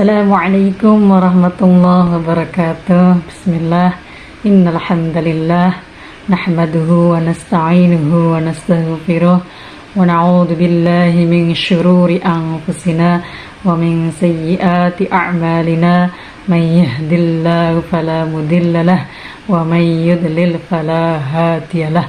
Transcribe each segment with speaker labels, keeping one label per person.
Speaker 1: Assalamualaikum warahmatullahi wabarakatuh. Bismillah. Innal hamdalillah nahmaduhu wa nasta'inuhu wa nastaghfiruh wa na'udzu billahi min syururi anfusina wa min sayyiati a'malina. May yahdihillahu fala mudhillalah wa may yudlil fala hadiyalah.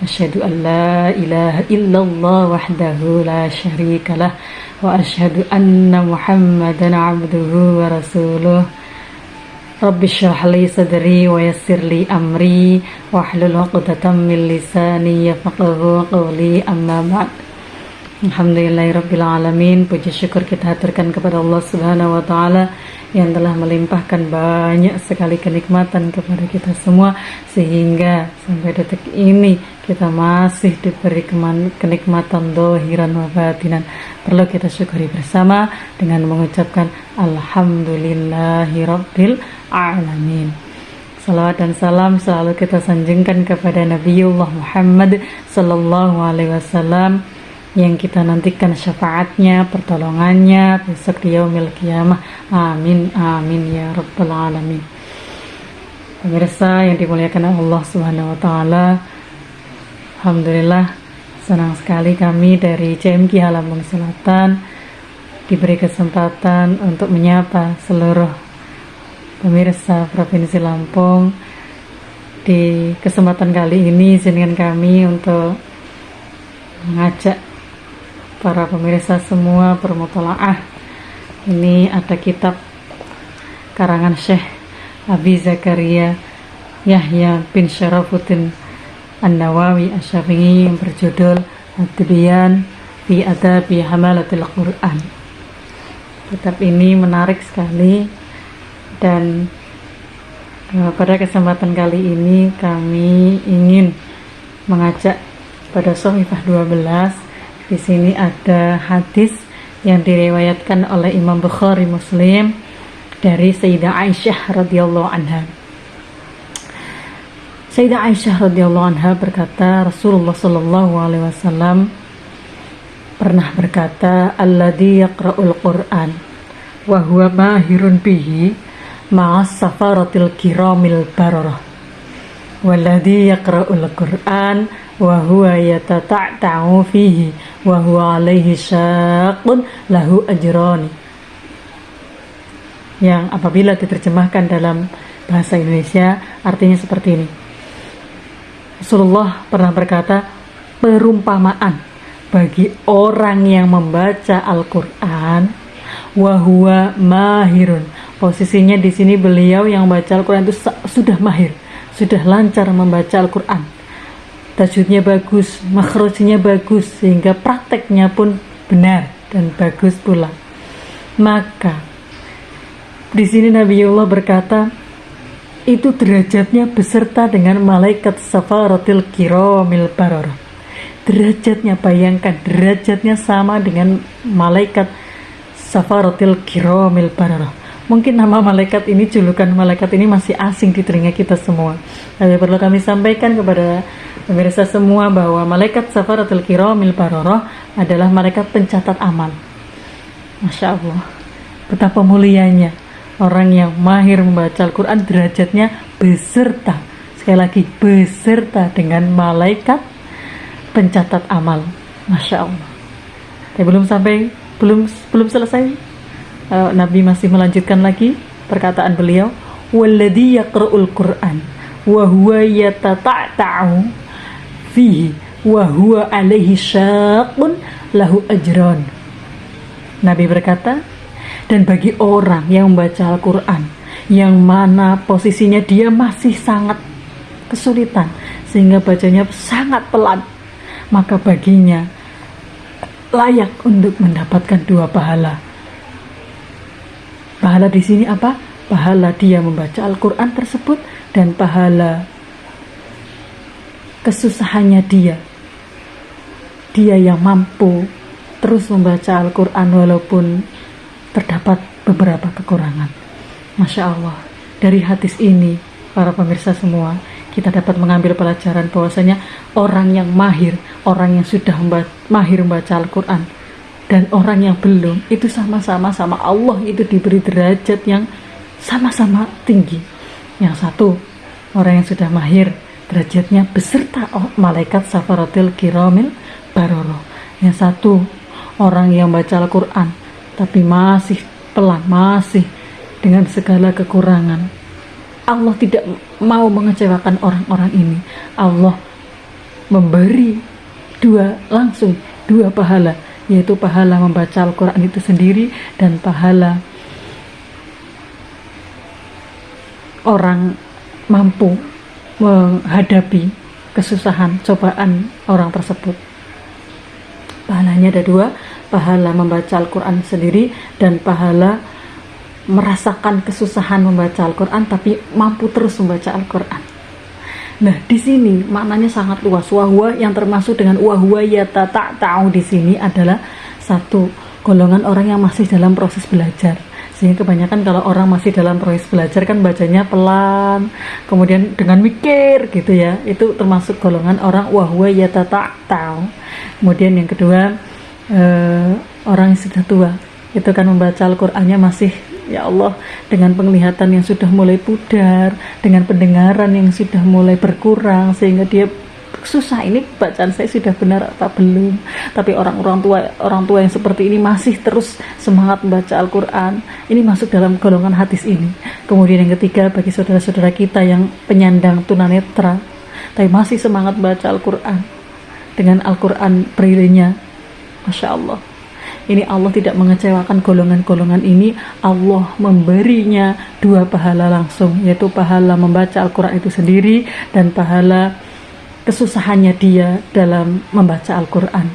Speaker 1: Asyhadu an la ilaha illallah wahdahu la syarikalah wa asyhadu anna Muhammadan abduhu wa rasuluh. Rabbi shrah li sadri wa yassir li amri wahlul 'uqdatam min lisani yafqahu qawli, amma ba'd. Alhamdulillahirabbil alamin. Puji syukur kita haturkan kepada Allah Subhanahu wa taala yang telah melimpahkan banyak sekali kenikmatan kepada kita semua, sehingga sampai detik ini kita masih diberi kenikmatan dohiran wa batinan. Perlu kita syukuri bersama dengan mengucapkan Alhamdulillahirabbil alamin. Salawat dan salam selalu kita sanjungkan kepada Nabiullah Muhammad sallallahu alaihi wasallam yang kita nantikan syafaatnya, pertolongannya besok di yaumil qiyamah. Amin amin ya rabbal alamin. Pemirsa yang dimuliakan Allah Subhanahu wa taala, alhamdulillah senang sekali kami dari CMQ Halambung Selatan diberi kesempatan untuk menyapa seluruh pemirsa Provinsi Lampung. Di kesempatan kali ini izinkan kami untuk mengajak para pemirsa semua bermutolaah. Ini ada kitab karangan Syekh Abi Zakaria Yahya bin Syarafuddin An-Nawawi Asy-Syafi'i yang berjudul At-Tibyan fi Adabi Hamalatil Quran. Kitab ini menarik sekali, dan pada kesempatan kali ini kami ingin mengajak pada Shahifah 12. Di sini ada hadis yang diriwayatkan oleh Imam Bukhari Muslim dari Sayyidah Aisyah radhiyallahu anha. Sayyidah Aisyah radhiyallahu anha berkata, Rasulullah sallallahu alaihi wasallam pernah berkata, alladzi yaqra'ul Qur'an wa huwa mahirun bihi ma'as safaratil kiramil bararah walladzi yaqra'ul Qur'an wa huwa yatata'u fihi wa huwa alaihi syaqqun lahu ajrani. Yang apabila diterjemahkan dalam bahasa Indonesia artinya seperti ini. Rasulullah pernah berkata, perumpamaan bagi orang yang membaca Al-Qur'an wa huwa mahirun. Posisinya di sini beliau yang membaca Al-Qur'an itu sudah mahir, sudah lancar membaca Al-Qur'an. Tajwidnya bagus, makhrajnya bagus, sehingga prakteknya pun benar dan bagus pula. Maka di sini Nabiullah berkata, itu derajatnya beserta dengan malaikat safaratil kiramil bararah. Derajatnya, bayangkan, derajatnya sama dengan malaikat safaratil kiramil bararah. Mungkin nama malaikat ini, julukan malaikat ini masih asing di telinga kita semua. Tapi perlu kami sampaikan kepada pemirsa semua bahwa malaikat safaratul kiramil bararah adalah malaikat pencatat amal. Masya Allah, betapa mulianya orang yang mahir membaca Al-Quran, derajatnya beserta, sekali lagi beserta dengan malaikat pencatat amal. Masya Allah. Tapi belum selesai. Nabi masih melanjutkan lagi perkataan beliau, walladzi yaqra'ul Qur'an wa huwa yatata'u fihi wa huwa alaihi syaqqun lahu ajran. Nabi berkata, dan bagi orang yang membaca Al-Qur'an yang mana posisinya dia masih sangat kesulitan sehingga bacanya sangat pelan, maka baginya layak untuk mendapatkan 2 pahala. Pahala di sini apa? Pahala dia membaca Al-Qur'an tersebut dan pahala kesusahannya dia yang mampu terus membaca Al-Quran walaupun terdapat beberapa kekurangan. Masya Allah, dari hadis ini para pemirsa semua, kita dapat mengambil pelajaran bahwasanya orang yang mahir, orang yang sudah mahir membaca Al-Quran, dan orang yang belum itu sama-sama sama Allah itu diberi derajat yang sama-sama tinggi. Yang satu orang yang sudah mahir derajatnya beserta malaikat safaratil kiramil baroroh. Yang satu orang yang baca Al-Quran tapi masih pelan, masih dengan segala kekurangan. Allah tidak mau mengecewakan orang-orang ini. Allah memberi langsung dua pahala, yaitu pahala membaca Al-Quran itu sendiri dan pahala orang mampu menghadapi kesusahan, cobaan orang tersebut. Pahalanya ada dua, pahala membaca Al-Quran sendiri dan pahala merasakan kesusahan membaca Al-Quran tapi mampu terus membaca Al-Quran. Nah, di sini maknanya sangat luas. Wahwa yang termasuk dengan wahwa yatata'u di sini adalah satu golongan orang yang masih dalam proses belajar. Sehingga kebanyakan kalau orang masih dalam proses belajar kan bacanya pelan, kemudian dengan mikir gitu ya. Itu termasuk golongan orang wahwa yatata'u. Kemudian yang kedua, orang yang sudah tua, itu kan membaca Al-Qur'annya masih, ya Allah, dengan penglihatan yang sudah mulai pudar, dengan pendengaran yang sudah mulai berkurang, sehingga dia susah, ini bacaan saya sudah benar apa belum. Tapi orang tua yang seperti ini masih terus semangat membaca Al-Qur'an, ini masuk dalam golongan hadis ini. Kemudian yang ketiga, bagi saudara-saudara kita yang penyandang tunanetra tapi masih semangat baca Al-Qur'an dengan Al-Qur'an braille-nya, Masya Allah, ini Allah tidak mengecewakan golongan-golongan ini. Allah memberinya dua pahala langsung, yaitu pahala membaca Al-Quran itu sendiri dan pahala kesusahannya dia dalam membaca Al-Quran.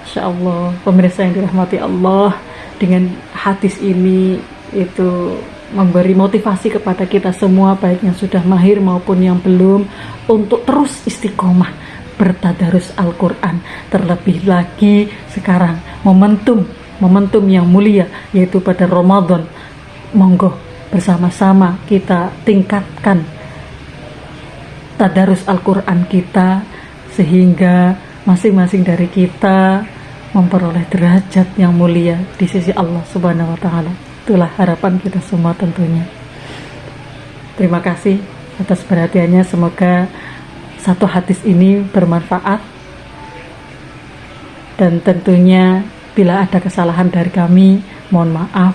Speaker 1: Masya Allah, pemirsa yang dirahmati Allah, dengan hadis ini itu memberi motivasi kepada kita semua, baik yang sudah mahir maupun yang belum, untuk terus istiqomah bertadarus Al-Quran. Terlebih lagi sekarang momentum yang mulia, yaitu pada Ramadan. Monggo bersama-sama kita tingkatkan tadarus Al-Quran kita, sehingga masing-masing dari kita memperoleh derajat yang mulia di sisi Allah Subhanahu wa Ta'ala. Itulah harapan kita semua tentunya. Terima kasih atas perhatiannya. Semoga satu hadis ini bermanfaat, dan tentunya bila ada kesalahan dari kami, mohon maaf.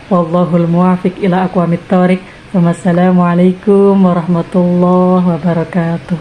Speaker 1: Wallahul muwafiq ila aqwamit thoriq. Wassalamualaikum warahmatullahi wabarakatuh.